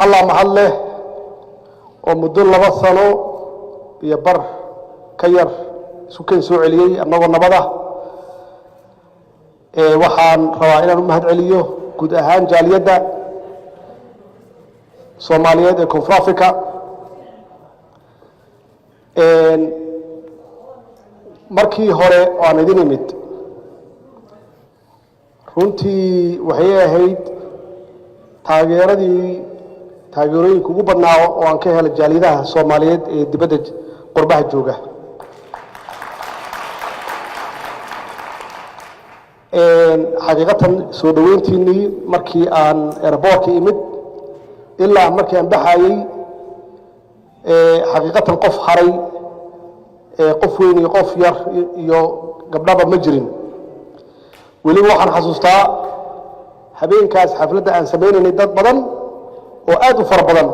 الله محله ومدن لبا سنو يبر كير سكن سوعلي أنه نبضه waxaan rabaa inaan u mahad celiyo guud ahaan jaaliyadda Soomaaliyeed ee Koonfur Afrika markii hore aan idin imid runtii waxay ahayd taageerooyinka ugu badnaa oo aan ka helay jaaliyadaha Soomaaliyeed ee dibadda qurbaha jooga xaqiiqatan soo dhaweyntiinii markii aan airportka imid ilaa markii aan baxayay xaqiiqatan qof haray qof weyn iyo qof yar iyo gabdhaba ma jirin weliba waxaan xasuustaa habeenkaas xafladda aan sameynay dad badan oo aad u fara badan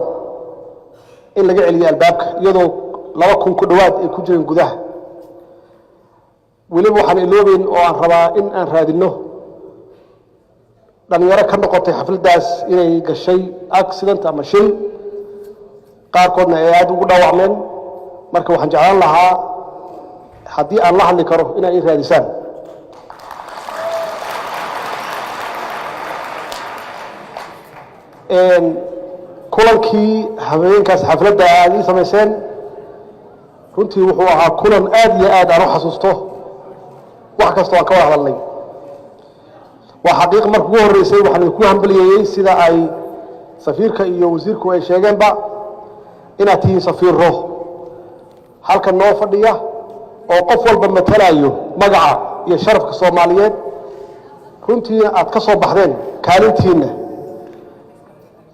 in laga celiyo albaabka iyadoo 2,000 ku dhawaad ay ku jireen gudaha weliba waxaan iloobeyn oo aan rabaa in aan raadino dhalinyaro ka noqotay xafladdaas inay gashay accident ama shil qaarkoodna ay aad ugu dhaawacmeen marka waxaan jeclaan lahaa haddii aan la hadli karo inay raadisaan kulankii habeenkaas xafladda aad ii samayseen runtii wuxuu ahaa kulan aad iyo aad aan u xasuusto wax kasta waan ka wada hadalnay waa xaqiiq markii ugu horeysay waxaan ku hambaliyay sida ay safiirka iyo wasiirku ay sheegeenba inaad tihiin safiirro halkan noo fadhiya oo qof walba matalayo magaca iyo sharafka Soomaaliyeed runtii aad ka soo baxdeen kaalintiina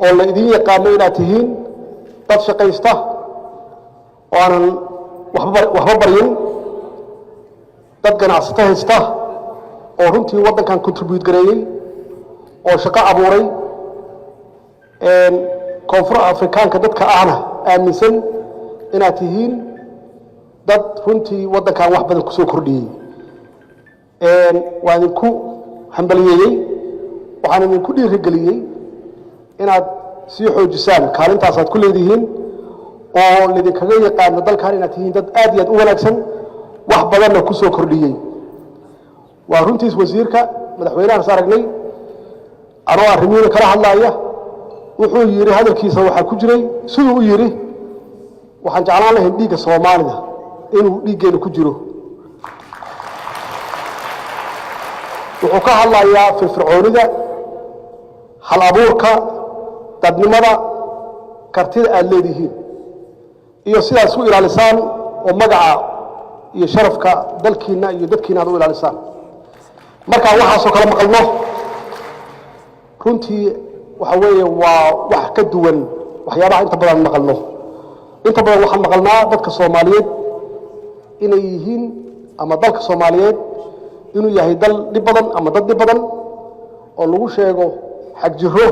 oo la idin yaqaano inaad tihiin dad shaqaysta oo aanan waxba baryin dad ganacsato haysta oo runtii waddankan contribute gareeyay oo shaqo abuuray Koonfur Afrikaanka dadka ahna aaminsan inaad tihiin dad runtii waddankan wax badan ku soo kordhiyay waan idinku hambaliyay waxaan idinku dhiirigeliyay inaad sii xoojisaan kaalintaas aad ku leedihiin oo lidinkaga yaqaano dalkan inaad tihiin dad aad iyo aad u wanaagsan wax badanna ku soo kordhiyay waa runtiis wasiirka madaxweynaha saragnay anoo arrimiina kala hadlaaya wuxuu yiri hadalkiisa waxa ku jiray sidoo uu yiri waxaan jeclaan lahayn dhiigga Soomaalida inuu dhiiggeena ku jiro wuxuu ka hadlayaa firfircoonida hal abuurka dadnimada kartida aad leedihiin iyo sidaas u ilaalisaan oo magaca iyo sharafka dalkiina iyo dadkiina aad u ilaalisaan marka waxa soo kala maqalno runtii waxa weeye waa wax ka duwan waxyaabaha inta badan maqalno inta badan waxaan maqalnaa dadka Soomaaliyeed inay yihiin ama dalka Soomaaliyeed inuu yahay dal dib badan ama dad dib badan oo lagu sheego xaq jiro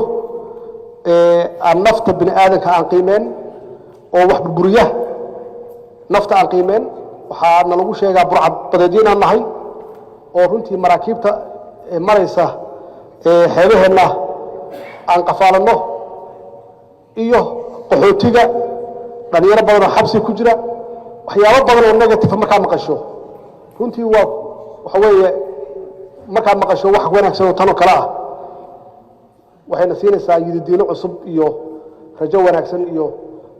aan nafta bini aadanka aan qiimeen oo wax burburiya nafta aan qiimeen waxaana lagu sheegaa burcad badeedina nahay oo runtii maraakiibta maraysa xeebaheena aan qafaalano iyo qaxootiga dhalinyaro badan oo xabsi ku jira waxyaabo badan oo negative markaa maqasho runtii waxa weeye markaa maqasho wax wanaagsan oo tan oo kala ah waxayna siinaysaa yididiino cusub iyo rajo wanaagsan iyo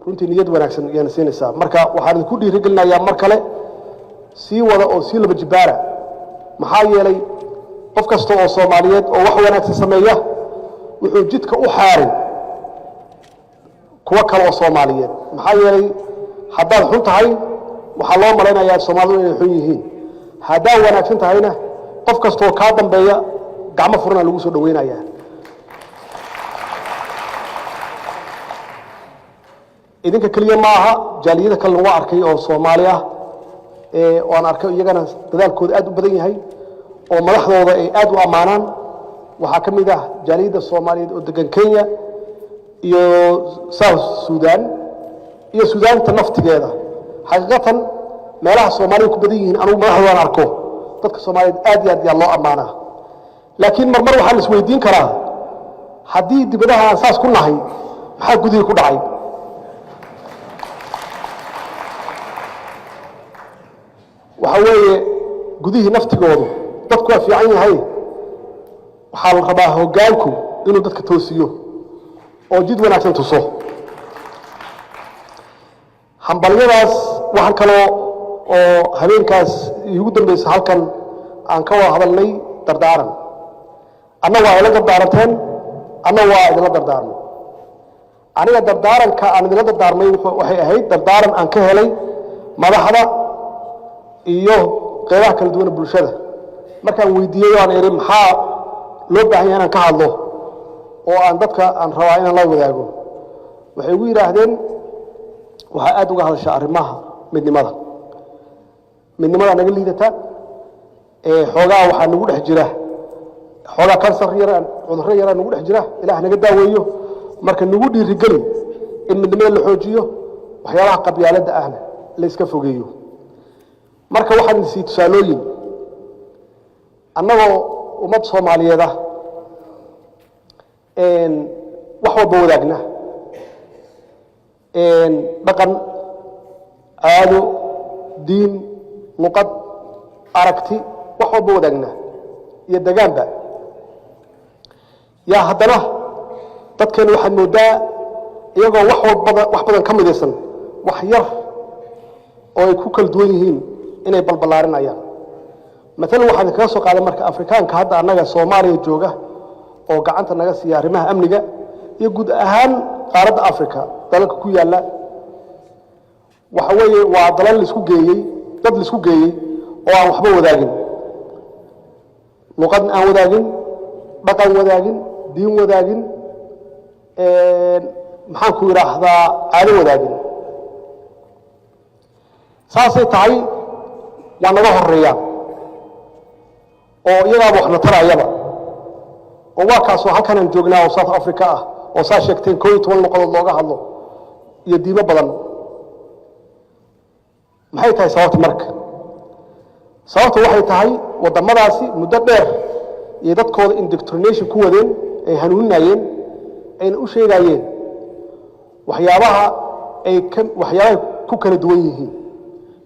runtii niyad wanaagsan ayayna siinaysaa marka waxaan ku dhiirigelinayaa mar kale sii wada oo sii laba jibaara maxaa yeelay qof kasta oo Soomaaliyeed oo wax wanaagsan sameeya wuxuu jidka u xaaray kuwa kale oo Soomaaliyeed maxaa yeelay haddaad xun tahay waxaa loo malaynayaa Soomaalidu inay xun yihiin haddaad wanaagsan tahayna qof kasta oo ka dambeeya gacmo furan lagu soo dhaweynayaa idinka kaliya ma aha jaaliyada kale lagu arkay oo Soomaali ah oo aan arkay iyagana dadaalkooda aad u badan yahay oo madaxdooda ay aad u amaanaan waxa kamid ah jaaliyada Soomaaliyeed oo degan Kenya iyo South Sudan iyo Suudaanta naftigeeda xaqiiqatan meelaha Soomaalidu ku badan yihiin anigu madaxdooda arko dadka Soomaaliyeed aad iyo aad loo amaanaa laakiin marmar waxaan is weydiin karaa haddii dibadaha aan saas ku nahay maxaa gudihii ku dhacay waxa weeye gudihii naftigoodu dadku waa fiican yahay waxaa la rabaa hoggaanku inuu dadka toosiyo oo jid wanaagsan tuso hambalyadaas waxaan kaloo oo habeenkaas iigu dambaysa halkan aan ka wada hadalnay dardaaran anna waa ila dardaaranteen anna waa idinla dardaarmay aniga dardaaranka aan idinla dardaarmay waxay ahayd dardaaran aan ka helay madaxda iyo qeybaha kala duwan bulshada markaan weydiiyey aan iri maxaa loo baahan yahay inaan ka hadlo oo aan dadka aan rabaa inaan la wadaago waxay ugu yiraahdeen waxa aad uga hadashaa arrimaha midnimada naga liidata xoogaa waxaa nagu dhex jira xoogaa kansar yaraan cudurro yaraan nagu dhex jira ilaah naga daaweeyo marka nagu dhiirigelin in midnimada la xoojiyo waxyaabaha qabyaaladda ahna la iska fogeeyo marka waxaan sii tusaalooyin annagoo ummad Soomaaliyeed ah wax walba wadaagna dhaqan caado diin luqad aragti wax walba wadaagna iyo deegaanba yaa haddana dadkeen waxaad moodaa iyagoo wax badan ka midaysan wax yar oo ay ku kala duwan yihiin inay balbalaarinayaan مثلا waxaan kaga soo qaaday marka Afrikaanka hadda annaga Soomaaliya jooga oo gacanta naga siiya arrimaha amniga iyo guud ahaan qaaradda Afrika dalalka ku yaala waxa weeye waa dalal isku geeyay dad isku geeyay oo aan waxba wadaagin luqad aan wadaagin dhaqan wadaagin diin wadaagin maxaan ku yiraahdaa caado wadaagin saasay tahay waa naga horeeyaan oo iyaga waxna tarayaba oo waa kaas oo halkan aan joognaa oo South Africa ah oo saa sheegteen 12 noqodood looga hadlo iyo diimo badan maxay tahay sababta marka sababta waxay tahay wadamadaasi muddo dheer iyo dadkooda indoctrination ku wadeen ay hanuuninayeen ayna u sheegayeen waxyaabaha ku kala duwan yihiin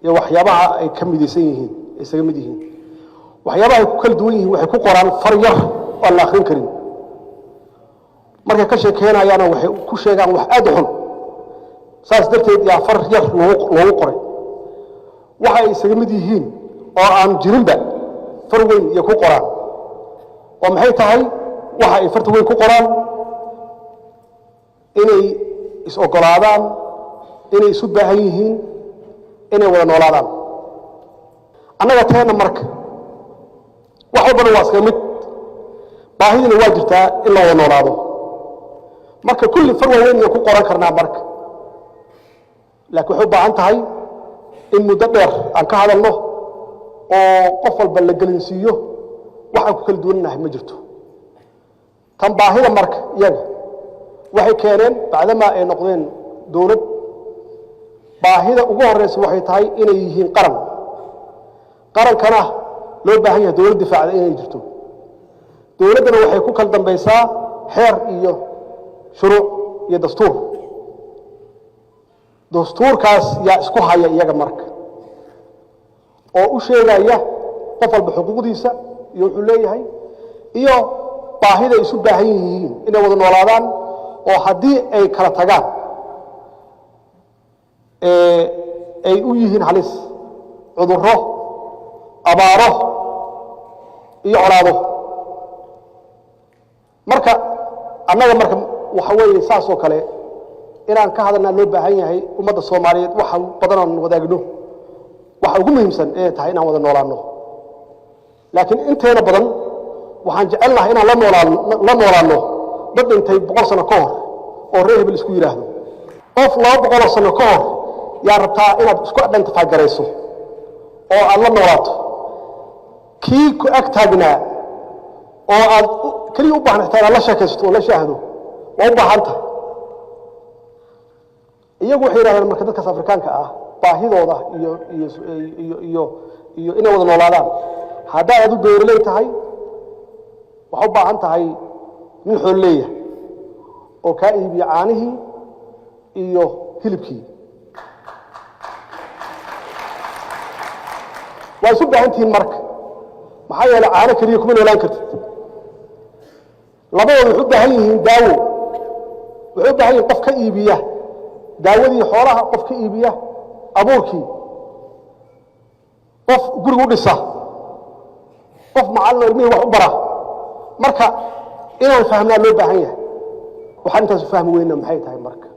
iyo waxyaabaha ay ka midaysan yihiin isaga mid yihiin waxyaabaha ku kala duwan yihiin waxay ku qoraan far yar oo la akhrin karin marka ka sheekeynayana waxay ku sheegaan wax aad u xun saas darteed yaa far yar loogu qoray waxa ay isaga mid yihiin oo aan jirinba far weyn iyo ku qoraan oo maxay tahay waxa ay farta weyn ku qoraan inay is ogolaadaan inay isu baahan yihiin inay wada noolaadaan annaga teena marka wax walba waa iska mid baahidina waa jirtaa in la wada noolaado marka kulli far weyn ku qoran karnaa marka laakiin wuxuu baahan tahay in muddo dheer aan ka hadalno oo qof walba la gelinsiiyo waxa ku kala duwanahay ma jirto tan baahida marka iyaga waxay keeneen bacdama ay noqdeen dawlad baahida ugu horeysa waxay tahay inay yihiin qarankana loo baahan yahay dawlad difaacda inay jirto dawladdana waxay ku kala dambaysaa xeer iyo shuruuc iyo dastuurkaas yaa isku haya iyaga marka oo u sheegaya qof walba xuquuqdiisa iyo wuxuu leeyahay iyo baahida isu baahan yihiin inay wada noolaadaan oo haddii ay kala tagaan ay u yihiin halis cudurro abaaro iyo colaado marka annaga marka waxa weeye saas oo kale inaan ka hadalnaa loo baahan yahay ummadda Soomaaliyeed waxa badan aan wadaagno waxa ugu muhiimsan ee tahay inaan wada noolaano laakiin inteena badan waxaan jecelnahay inaan la noolaano dad intay 100 sano ka hor oo reer hebel isku yiraahdo qof 200 sano ka hor yaa rabtaa inaad isku identify garayso oo aad la noolaato kii ku ag taagnaa oo aad kaliya u baahan tahay la sheekaysto oo la shaahdo waa u baahanta iyagu waxay yiraahdaan marka dadka Afrikaanka ah baahidooda iyo inay wada noolaadaan hadda aad u beerley tahay waxa u baahan tahay nin xool leeyahay oo ka iibiyo caanihii iyo hilibkii waa isu baahan tihiin marka maxaa yeelay caano keliya kuma noolaan kartid labadooda wuxuu u baahan yihiin daawo wuxuu u baahan yihiin qof ka iibiya daawadii xoolaha qof ka iibiya abuurkii qof guriga u dhisa qof macallin ilmihii wax u bara marka inaan fahmnaa loo baahan yahay waxaan intaas u fahmi weynaa maxay tahay marka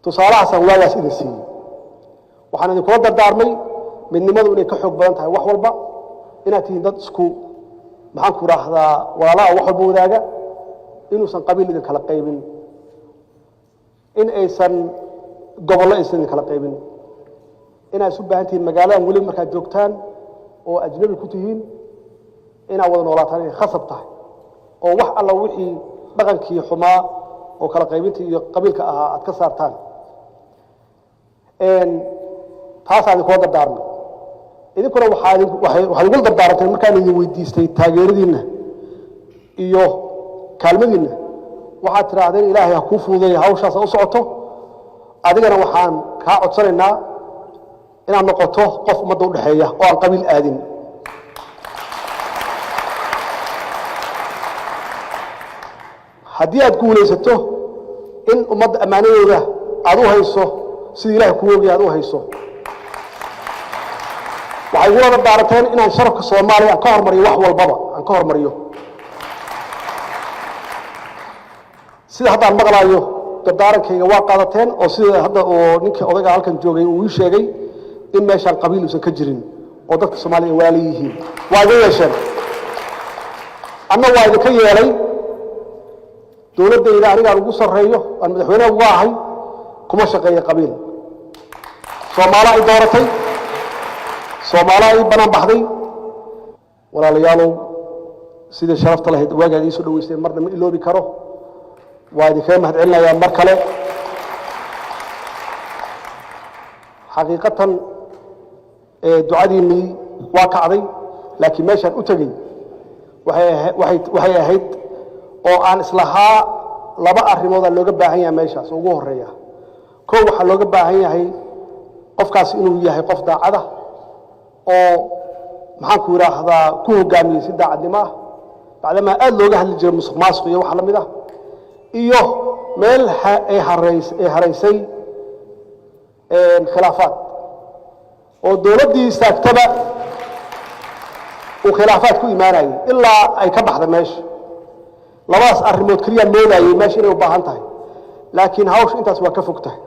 tusaalahaasaan waagaas idin siiyey waxaan idinkula dardaarmay midnimadu inay ka xoog badan tahay wax walba inaad tihiin dad isku maxaan ku raahdaa walaalaha wax walba wadaaga inuusan qabiil idin kala qaybin in aysan gobollo aysan idin kala qaybin inaad isu baahan tihiin magaaladan weli markaad joogtaan oo ajnabi ku tihiin inaad wada noolaataan inay khasab tahay oo wax alla wixii dhaqankii xumaa oo kala qaybinta iyo qabiilka ahaa aad ka saartaan taasaan idinkula dardaarmay idinkuna waxaad igula dardaaranteen markaan idin weydiistay taageeradiinna iyo kaalmadiinna waxaad tidhaahdeen ilaahay ha kuu fududeeya hawshaasa u socoto adigana waxaan kaa codsanaynaa inaad noqoto qof ummadda u dhexeeya oo aan qabiil aadin haddii aad guulaysato in ummadda ammaanadooda aad u hayso sidii ilahay kuu ogaya aad u hayso waxay igula dardaaranteen inaan sharafka soomaaliya aan ka hormariyo wax walbaba aan ka hormariyo sida haddaan maqlaayo dardaarankayga waa qaadateen oo sida hadda oo ninkii odayga halkan joogay uu ii sheegay in meeshaan qabiil uusan ka jirin oo dadka soomaaliya ay waala yihiin waa iga yeesheen anna waa idinka yeelay dowladdayda anigaan ugu sarreeyo aan madaxweynaha uga ahay kuma shaqeeya qabiil soomaala ay dooratay soomaala ay banaan baxday walaalayaalow sidii sharafta lahayd waagaad ii soo dhaweysteen marna ma iloobi karo waa idinkaga mahad celinayaa mar kale xaqiiqatan ducadiinnii waa kacday laakiin meeshaan u tegey waxay ahayd oo aan islahaa laba arrimoodaa looga baahan yahay meeshaas ugu horeeya koo waxaa looga baahan yahay qofkaas inuu yahay qof daacada oo maxaan ku yidhaahdaa ku hogaamiyey si daacadnimo ah bacdamaa aad looga hadli jiray musuq maasuq iyo wax la mid ah iyo meel ay haraysay khilaafaad oo dowladdii istaagtaba uu khilaafaad ku imaanayay ilaa ay ka baxda meesha labadaas arrimood keliya moodayay meesha inay u baahan tahay laakiin hawsha intaas waa ka fog tahay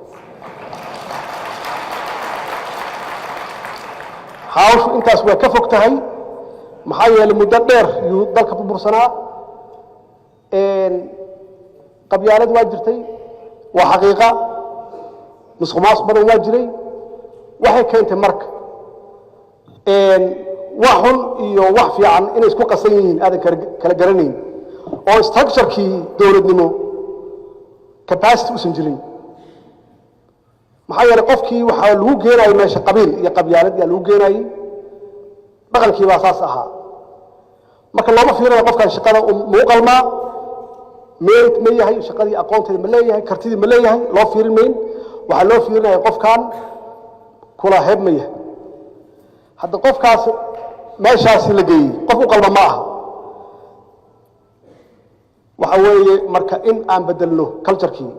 hawshu intaas waa ka fog tahay maxaa yeelay muddo dheer yuu dalka burbursanaa qabyaalad waa jirtay waa xaqiiqa musuq maasuq badan waa jiray waxay keentay marka wax xun iyo wax fiican inay isku qasan yihiin aadan kala garanayn oo structurekii dowladnimo capacity uusan jirin maxaa yeelay qofkii waxaa lagu geenayay meesha qabiil iyo qabyaalad yaa lagu geenayay dhaqankii baa saas ahaa marka looma fiirinayo qofkan shaqada muu qalmaa merit ma yahay shaqadii aqoonteeda ma leeyahay kartidii ma leeyahay loo fiirin mayn waxaa loo fiirinaya qofkan kula heeb ma yahay hadda qofkaas meeshaasi la geeyey qof u qalma ma aha waxa weeye marka in aan bedelno culturekii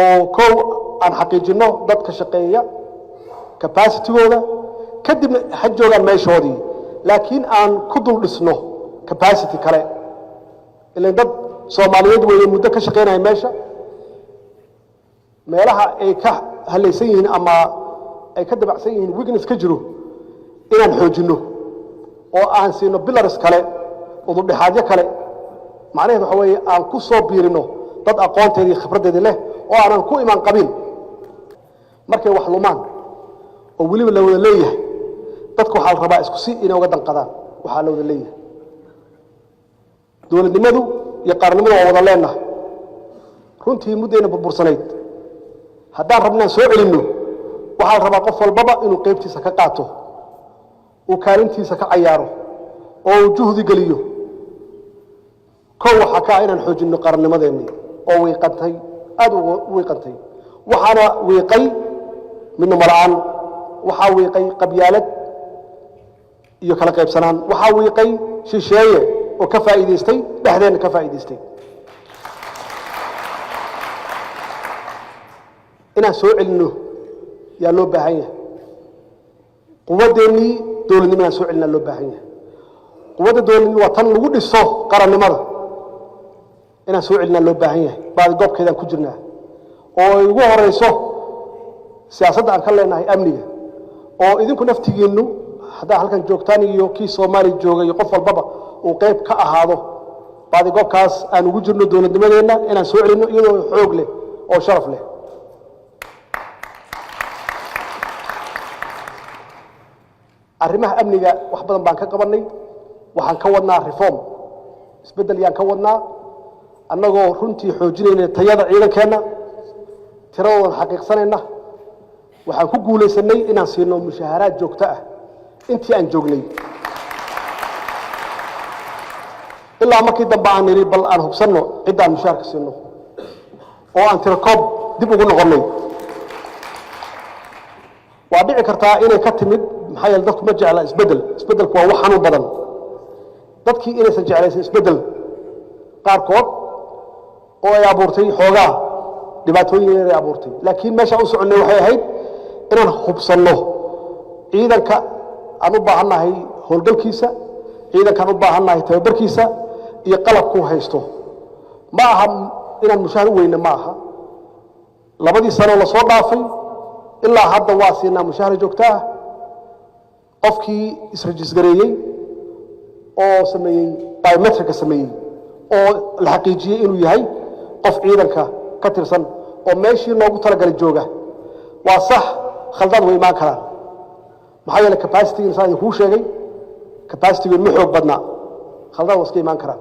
oo kow aan xaqiijinno dadka shaqeeya capacitygooda kadibna ha joogaan meeshoodii laakiin aan ku dul dhisno capacity kale ilan dad soomaaliyeed weeye muddo ka shaqeynaya meesha meelaha ay ka halaysan yihiin ama ay ka dabacsan yihiin weakness ka jiro inaan xoojinno oo aan siino pillars kale udubdhexaadyo kale macnaheedu waxa weeye aan ku soo biirino dad aqoonteedii khibraddeedii leh oo aanan ku imaan qabiil markay wax lumaan oo weliba la wada leeyahay dadku waxaa la rabaa isku si inay uga danqadaan waxaa la wada leeyahay dowladnimadu iyo qaarnimadu waa wada leenahay runtii muddayna burbursanayd haddaan rabnaan soo celinno waxaa la rabaa qof walbaba inuu qaybtiisa ka qaato uu kaalintiisa ka cayaaro oo uu juhdi geliyo kow waxaa ka ah inaan xoojinno qarannimadeennii oo wiiqantay aad u wiiqantay waxaana wiiqay midnimo la'aan, waxaa wiiqay qabyaalad iyo kala qaybsanaan, waxaa wiiqay shisheeye oo ka faa'iidaystay dhexdeenna ka faa'iidaystay. inaan soo celinno yaa loo baahan yahay. quwadeennii dowladnimo inaan soo celinaa loo baahan yahay. quwadda dowladnimo waa tan lagu dhiso qarannimada. inaan soo celinaa loo baahan yahay. baadi goobkeedaan ku jirnaa oo ay ugu horeyso siyaasadda aan ka leenahay amniga, oo idinku naftigiinnu haddaa halkan joogtaan iyo kii Soomaali jooga iyo qof walbaba uu qayb ka ahaado baadi goobkaas aan ugu jirno dowladnimadeenna inaan soo celinno iyadoo xoog leh oo sharaf leh. arrimaha amniga wax badan baan ka qabanay, waxaan ka wadnaa reform, isbeddel yaan ka wadnaa annagoo runtii xoojinayna tayada ciidankeenna, tiradoodan xaqiiqsanayna. waxaan ku guulaysanay inaan siino mushaaharaad joogto ah intii aan joognay, ilaa markii dambe aan nidhi bal aan hubsanno cidda aan mushaharka siino oo aan tirakoob dib ugu noqonnay. waa dhici kartaa inay ka timid maxaa yeele dadku ma jecla isbeddel. isbeddelku waa wax xanuun badan. dadkii inaysan jeclaysan isbeddel qaarkood oo ay abuurtay xoogaa dhibaatooyin inay abuurtay, laakiin meeshaan u soconnay waxay ahayd inaan hubsanno ciidanka aan u baahannahay howlgalkiisa, ciidankaan u baahannahay tababarkiisa iyo qalabkuu haysto. ma aha inaan mushahar u weyne, ma aha. 2 sano la soo dhaafay ilaa hadda waa siinaa mushahar joogto ah. qofkii isrejistareeyey oo sameeyey biometrika sameeyey oo la xaqiijiyey inuu yahay qof ciidanka ka tirsan oo meeshii loogu talagalay jooga. waa sax khaldaad way imaan karaan, maxaa yeele capacity insaan idinkuu sheegay capacity-geenu ma xoog badnaa, khaldaad waa iska imaan karaan.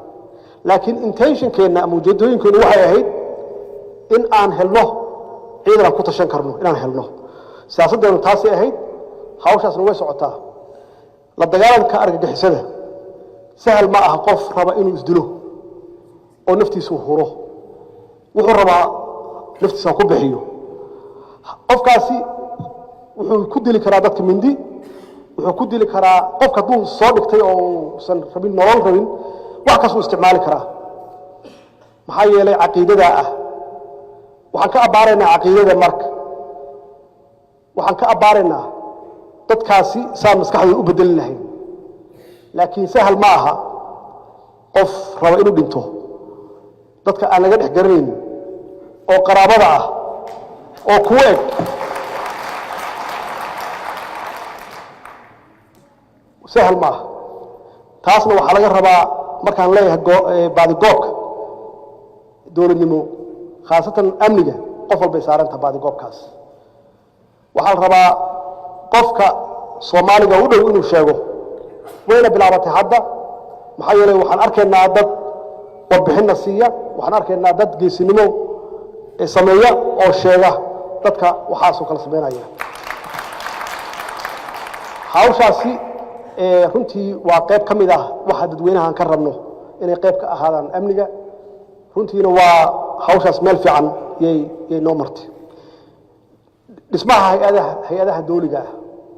laakiin intentionkeenna ama ujeedooyinkeennu waxay ahayd in aan helno ciidan aan ku tashan karno, inaan helno. siyaasaddeenu taasay ahayd, hawshaasna way socotaa. la dagaalanka argagixisada sahal ma aha qof raba inuu isdilo oo naftiisu huro, wuxuu rabaa naftiisa ku bixiyo. qofkaasi wuxuu ku dili karaa dadka mindi, wuxuu ku dili karaa qofka hadduu soo dhigtay oo uusan rabin nolol rabin wax kasuu isticmaali karaa. maxaa yeelay caqiidadaa ah. waxaan ka abbaaraynaa caqiidada marka, waxaan ka abbaaraynaa dadkaasi saan maskaxdooda u bedeli lahayn. laakiin sahal ma aha qof raba inuu dhinto dadka aan laga dhex garanaynin oo qaraabada ah oo kuwa eg. sahal ma aha. taasna waxaa laga rabaa markaan leeyahay baadi goobka dowladnimo, khaasatan amniga, qof walbay saarantaha baadi goobkaas. waxaa la rabaa qofka Soomaaliga u dhow inuu sheego. wayna bilaabatay hadda, maxaa yeelay waxaan arkaynaa dad warbixinna siiya, waxaan arkaynaa dad geesinimo sameeya oo sheega dadka waxaasoo kala sameynaya. hawshaasi runtii waa qayb ka mid ah waxa dadweynahan ka rabno inay qayb ka ahaadaan amniga. runtiina waa hawshaas meel fiican yay noo martay. dhismaha hay-adaha dowliga ah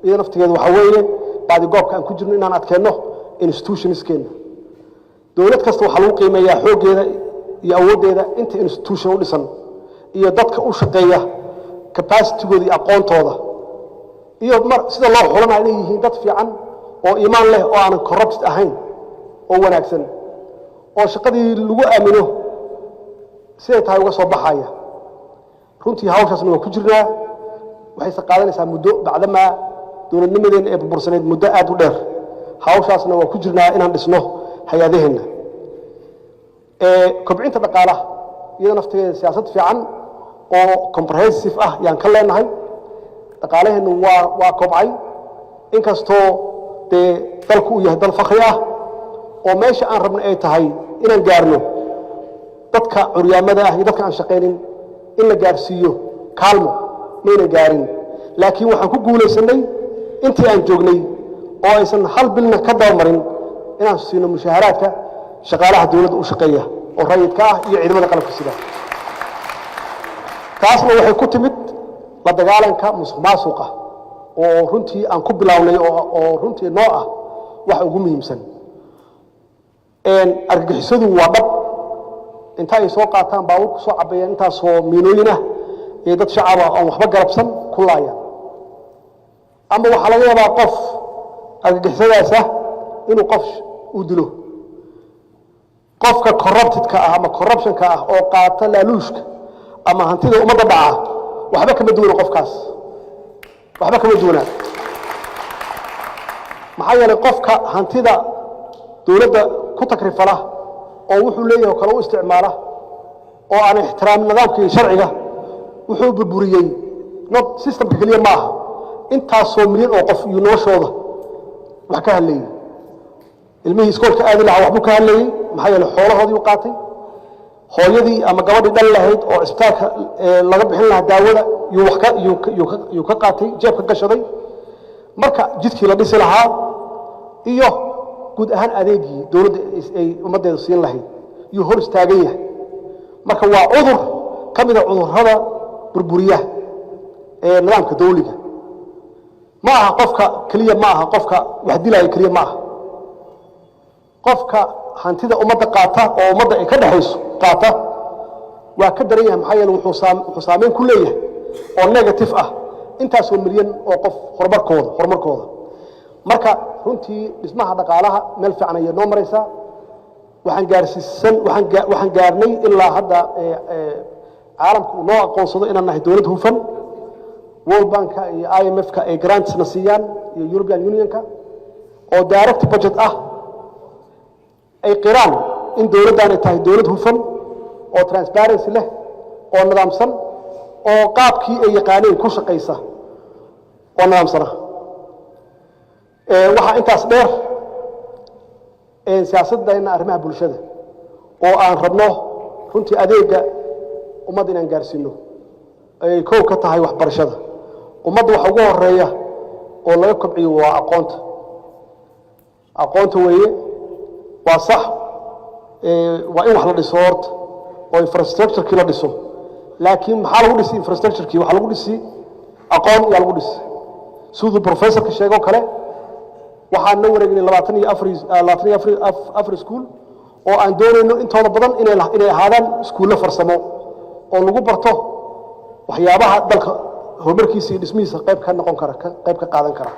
iyo naftigeedu waxaa weeye baadi goobka aan ku jirno inaan adkeenno institutionskeena. dowlad kasta waxaa lagu qiimeeyaa xooggeeda iyo awooddeeda inta institution u dhisan iyo dadka u shaqeeya capacitygooda iyo aqoontooda, iyo sida loo xulanaya inay yihiin dad fiican oo iimaan leh oo aanan corrupt ahayn oo wanaagsan oo shaqadii lagu aamino siday tahay uga soo baxaya. runtii hawshaasna waa ku jirnaa. waxayse qaadanaysaa muddo bacdamaa dowladnimadeena ee burbursaneyd muddo aad u dheer. hawshaasna waa ku jirnaa inaan dhisno hay-adaheenna. kobcinta dhaqaalaha iyada naftigeeda siyaasad fiican oo comprehensive ah yaan ka leenahay. dhaqaalaheennu waa kobcay, inkastoo dee dalku uu yahay dal fakri ah oo meesha aan rabna ay tahay inaan gaarno dadka curyaamada ah iyo dadka aan shaqaynin in la gaarsiiyo kaalmo mayna gaarin. laakiin waxaan ku guulaysanay intii aan joognay oo aysan hal bilna ka dabamarin inaan siino mushaaharaadka shaqaalaha dowladda u shaqeeya oo rayidka ah iyo ciidamada qalabka sida. taasna waxay ku timid la dagaalanka musuqmaasuqa oo runtii aan ku bilownay oo runtii noo ah wax ugu muhiimsan argagixisadu waa dhab inta ay soo qaataan baabuur ku soo cabeeyaan intaasoo miinooyin ah ee dad shacab ah oo waxba garabsan ku laayaan ama waxaa laga yaabaa qof argagixisadaas ah inuu qof u dilo qofka corruptedka ah ama corruptionka ah oo qaata laaluushka ama hantida ummadda dhaca waxba kama duwana qofkaas waxba kama duwana maxaa yeelay qofka hantida dowladda ku takrifala oo wuxuu leeyahay kala u isticmaala oo aan ixtiraamin nidaamka iyo sharciga wuxuu burburiyay not systemka kaliya ma aha intaasoo milyan oo qof iyo noloshooda wax ka hadlayay ilmihii iskoolka aadi lahaa waxbuu ka hadlayay maxaa yeelay xoolahoodii u qaatay hooyadii ama gabadhii dhan lahayd oo isbitaalka laga bixin lahaa daawada yuu ka qaatay jeebka gashaday marka jidkii la dhisi lahaa iyo guud ahaan adeegii dowladda ay ummaddeeda siin lahayd yuu hor istaagan yahay marka waa cudur ka mid a cudurrada burburiya ee nidaamka dawliga ma aha qofka keliya ma aha qofka wax dilaya keliya ma aha qofka hantida ummadda qaata oo ummadda ay ka dhaxayso qaata waa ka daran yahay maxaa yeelay wuxuu saameyn ku leeyahay oo negative ah intaasoo milyan oo qof horumarkooda marka runtii dhismaha dhaqaalaha meel fiican ayay noo maraysaa waxaan gaarnay ilaa hadda caalamku uu noo aqoonsado inaan nahay dowlad hufan world banka iyo IMF-ka ay grantsna siiyaan iyo European Unionka oo direct budget ah ay qiraan in dowladdan ay tahay dowlad hufan oo transparency leh oo nidaamsan oo qaabkii ay yaqaaneen ku shaqaysa oo nidaamsana waxa intaas dheer siyaasadda arrimaha bulshada oo aan rabno runtii adeega ummadda inaan gaarsiino ay koow ka tahay waxbarashada ummadda waxa ugu horeeya oo laga kobciyo waa aqoonta weeye waa sax waa in wax la dhiso horta oo infrastructure-kii la dhiso laakiin maxaa lagu dhisi infrastructure-kii waxaa lagu dhisi aqoon yaa lagu dhisi siduu professorka sheegoo kale waxaan la wareegnay 24 iskuul oo aan doonayno intooda badan inay ahaadaan iskuulle farsamo oo lagu barto waxyaabaha dalka horumarkiisa iyo dhismihiisa qayb ka noqon kara qayb ka qaadan kara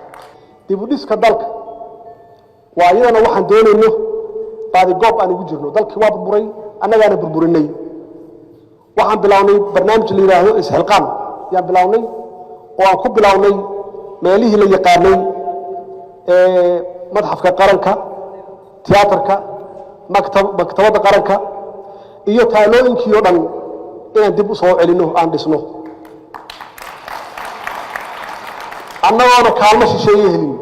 dib u dhiska dalka waa iyadana waxaan doonayno baadi goob aan ugu jirno dalkii waa burburay annagaana burburinay waxaan bilownay barnaamij la yidhaahdo isxilqaan yaan bilownay oo aan ku bilownay meelihii la yaqaanay madxafka qaranka tiyaatarka maktabadda qaranka iyo taalooyinkii oo dhan inaan dib u soo celino aan dhisno annagoona kaalmo shisheeye helin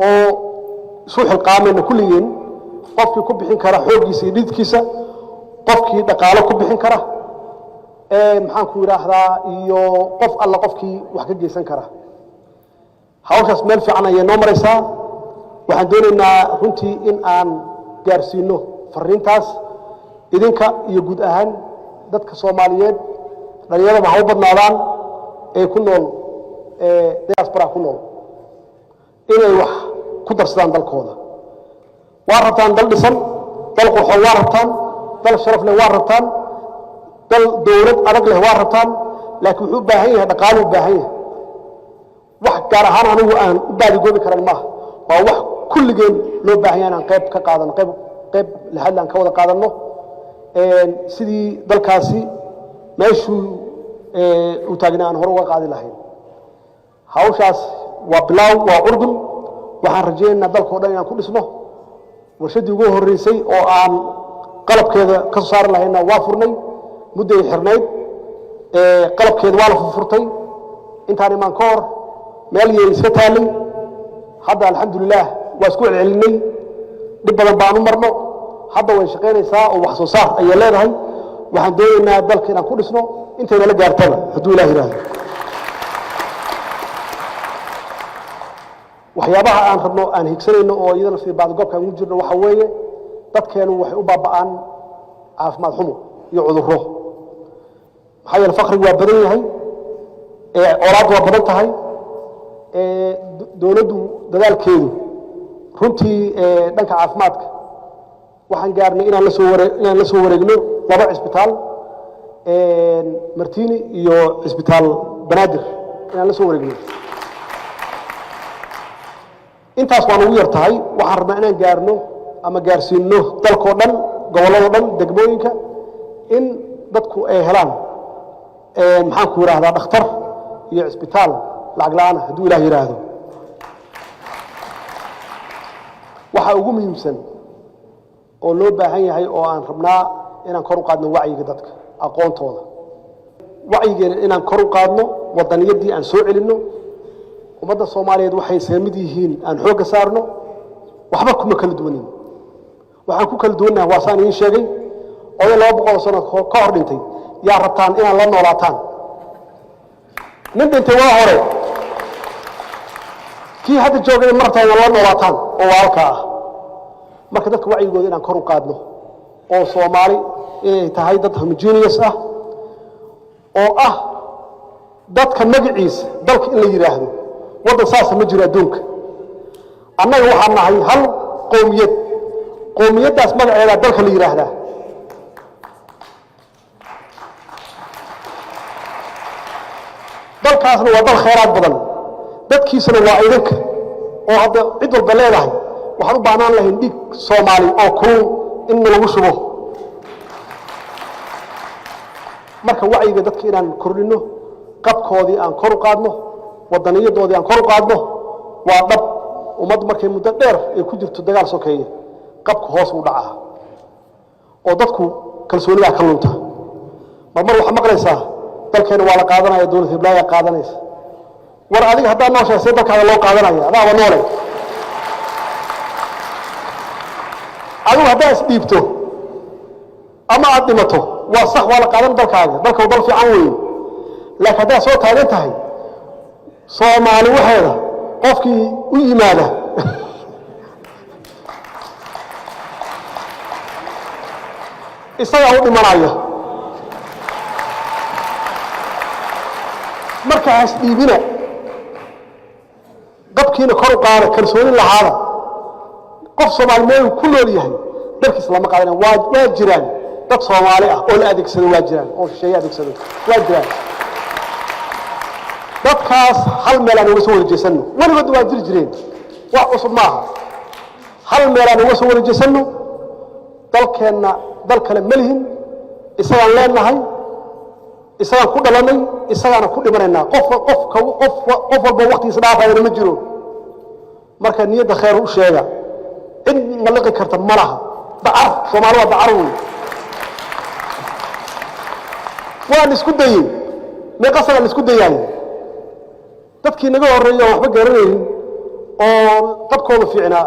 oo isu xilqaamayna kulligeen qofkii ku bixin kara xooggiisa iyo dhidkiisa qofkii dhaqaalo ku bixin kara maxaan ku yidhaahdaa iyo qof alla qofkii wax ka geysan kara hawshaas meel fiican ayay noo maraysaa waxaan doonaynaa runtii in aan gaarsiino fariintaas idinka iyo guud ahaan dadka Soomaaliyeed dhalinyarada ha u badnaadaan ee ku nool diaspora ku nool inay wax ku darsadaan dalkooda waa rabtaan dal dhisan dal qurxoon waa rabtaan dal sharaf leh waa rabtaan dal dowlad adag leh waa rabtaan laakiin wuxuu u baahan yahay dhaqaale u baahan yahay wax gaar ahaan anigu aan u baadigoobi karan maaha waa wax kulligeen loo baahan yahay inaan qayb ka qaadano qayb lahadla aan ka wada qaadanno sidii dalkaasi meeshuu u taagnaa aan hore uga qaadi lahayn hawshaas waa bilaaw waa urdun waxaan rajaynaynaa dalkao dhan inaan ku dhisno warshaddii ugu horreysay oo aan qalabkeeda ka soo saari lahayna waa furnay mudday xirnayd qalabkeeda waa la furfurtay intaan imaan ka hor meel yay iska taallay hadda alxamdulilaah waa isku celcelinay dhib badan baan u marno hadda way shaqaynaysaa oo wax soo saar ayay leedahay waxaan doonaynaa dalka inaan ku dhisno intayna la gaartaba hadduu ilaah yidhaahdo waxyaabaha aan rabno aan higsanayno oo iyadana sidii baadgoobka aan ugu jirno waxa weeye dadkeenu waxay u baaba'aan caafimaad xumo iyo cudurro محايا الفقر وابدين هاي أولاد وابدين هاي دولدو دلال كيدو runtii dhanka caafimaadka waxaan gaarnay inaan la soo wareegno laba isbitaal Martini iyo isbitaal Banaadir inaan la soo wareegno intaas waan ugu yartahay waxaan rabnaa inaan gaarno ama gaarsiino dalkoo dhan gobolada dhan degmooyinka in dadku ay helaan maxaan ku yiraahdaa dhakhtar iyo isbitaal lacag la'aan hadduu Ilaahay yiraahdo waxa ugu muhiimsan oo loo baahan yahay oo aan rabnaa inaan kor u qaadno wacyiga dadka aqoontooda wacyigeena inaan kor u qaadno wadaniyadii aan soo celinno ummadda Soomaaliyeed waxay saamid yihiin aan xooga saarno waxba kuma kala duwanin waxaan ku kala duwanahay waasaan idin sheegay oo 200 sano ka hor dhintay yaa rabtaan inaan la noolaataan nin dhintay waa hore kii hadda joogay martaan la noolaataan oo walka ah marka dadka wacyigooda inaan kor u qaadno oo Soomaali inay tahay dad homogeneous ah oo ah dadka magaciisa dalka in la yiraahdo wadan saas ma jiro adduunka annaga waxaan nahay hal qowmiyadaas magaceeda dalka la yiraahdaa dalkaasna waa dal khayraad badan dadkiisana waa idinka oo hadda cid walba leedahay waxaan u baahnaan lahayn dhig Soomaali oo kulul in lagu shubo marka wacyiga dadka inaan kordhino qabkoodii aan kor u qaadno wadaniyadoodii aan kor u qaadno waa dhab ummad markay muddo dheer ay ku jirto dagaal sokeeye qabku hoos u dhacaa oo dadku kalsoonida ka lunta mar waxa maqlaysaa dalkeena waa la qaadanaya dawladda Hiblaaga qaadanaysa war adiga hadaa noo sheegay dalkaaga loo qaadanaya adaa noole adigu hadaa isdhiibto ama aad dhimato waa sax waa la qaadan dalkaaga dalka dal fiican weey laakiin hadaa soo taagan tahay Soomaali waxeeda qofkii u yimaada isaga u dhimanaya markaas dhiibina qabkiina kor u qaada kalsooni lahaada qof Soomaaliyeed ku nool yahay dalkiis lama qaadan waa jiraan dad Soomaali ah oo la adeegsado waa jiraan oo shay adeegsado waa jiraan dadkaas hal meel aan uga soo wareejisano waliba waa jireen wax cusub maaha hal meel aan uga soo wareejisano dalkeena dal kale malihin isagaan leenahay isagaan ku dhalanay isagaan ku dhimanayna qof walba waqtigiisa dhaafayna ma jiro marka niyada khayr u sheega in malaqi karta malaha dacar Soomaaliya dacar waan isku dayay meeqasan isku dayay dadkii naga horeeyay waxba garanayeen oo qabkooda fiicnaa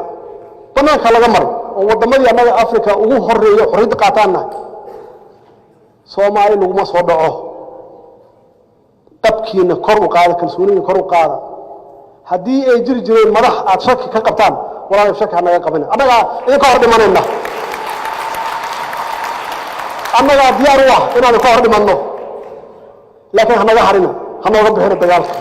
banaanka laga maray oo wadamadii anaga Afrika ugu horeeyo xorriyad qaataana Soomaali lagu ma soo dhaco qabkiina kor u qaada kalsoonida kor u qaada hadii ay jireen madax aad shaki ka qabtaan walaal shaki anaga qabana anaga in ka hor dhimanayna anaga diyaar u ah inaan ka hor dhimanno laakiin hanaga harina hanaga bixin dagaalka